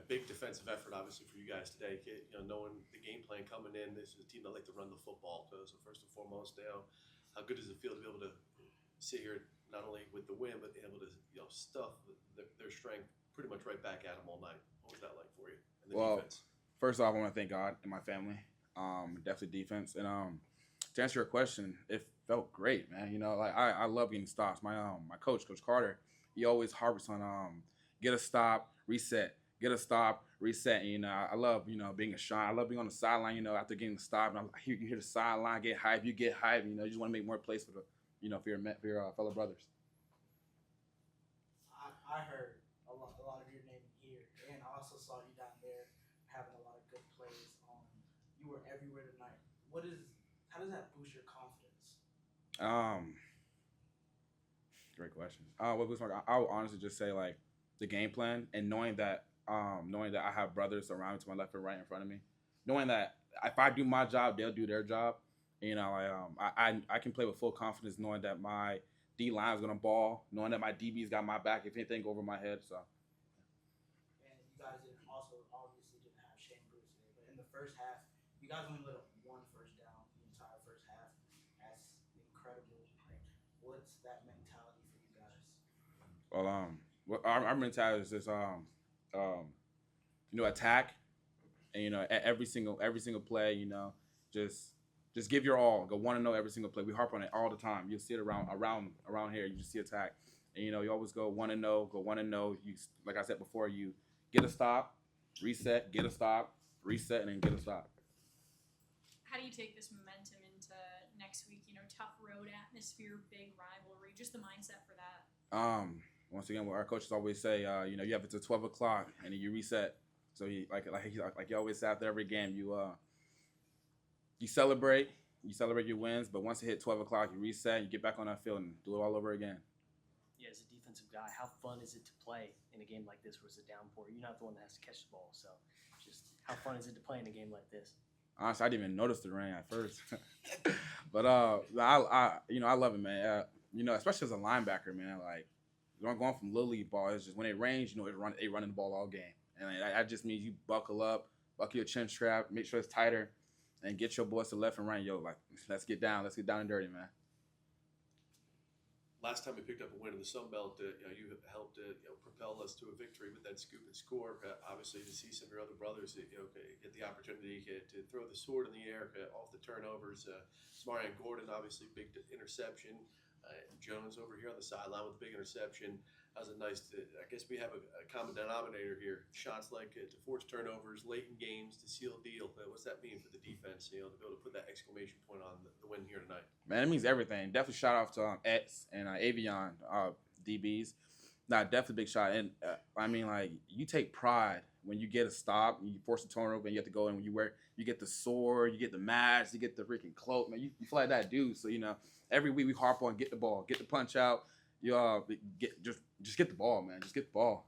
big defensive effort, obviously, for you guys today. Knowing the game plan coming in, this is a team that like to run the football. So first and foremost, how good does it feel to be able to sit here not only with the win, but able to stuff their strength pretty much right back at them all night? What was that like for you and the Well, defense? first off, I want to thank God and my family. Definitely defense. And to answer your question, it felt great, man. Like I love getting stops. My coach, Coach Carter, he always harps on get a stop, reset, get a stop, reset. And, I love being a shine. I love being on the sideline. After getting the stop, and you hear the sideline get hype. You get hype. You just want to make more plays for the for your fellow brothers. I heard a lot of your name here, and I also saw you down there having a lot of good plays. You were everywhere tonight. How does that boost your confidence? Great question. What was I would honestly just say like the game plan and knowing that I have brothers around me to my left and right in front of me, knowing that if I do my job, they'll do their job. I can play with full confidence knowing that my D line is gonna ball, knowing that my DB's got my back if anything go over my head. So. And you guys obviously didn't have Shane Bruce today, but in the first half, you guys only let up one first down the entire first half. That's incredible. Like, what's that mentality for you guys? Well, our mentality is just attack, and at every single play, just give your all. Go 1-0 every single play. We harp on it all the time. You'll see it around here. You just see attack, and you always go 1-0, go 1-0. You like I said before, you get a stop, reset, get a stop, reset, and then get a stop. How do you take this momentum into next week? Tough road atmosphere, big rivalry, just the mindset for that. Once again, what our coaches always say, you have it to 12 o'clock and then you reset. So he you always say after every game, you celebrate your wins, but once it hit 12 o'clock, you reset, you get back on that field and do it all over again. Yeah, as a defensive guy, how fun is it to play in a game like this where it's a downpour? You're not the one that has to catch the ball, so just how fun is it to play in a game like this? Honestly, I didn't even notice the rain at first, but I love it, man. Especially as a linebacker, man. Like going from little league ball, it's just when it rains, they running the ball all game, and that just means you buckle up, buckle your chin strap, make sure it's tighter, and get your boys to left and right. Let's get down and dirty, man. Last time we picked up a win in the Sun Belt, you helped propel us to a victory with that scoop and score. Obviously, to see some of your other brothers get the opportunity to throw the sword in the air off the turnovers. Samarian Gordon, obviously, big interception. Jones over here on the sideline with a big interception. That was I guess we have a common denominator here. Shots like to force turnovers late in games to seal a deal. What's that mean for the defense, to be able to put that exclamation point on the win here tonight? Man, it means everything. Definitely shout out to X and Avion DBs. Definitely big shot. And you take pride when you get a stop, and you force a turnover, and you have to go in. When you get the sword, you get the mask, you get the freaking cloak, man. You feel like that dude. So every week we harp on get the ball, get the punch out. Just get the ball, man. Just get the ball.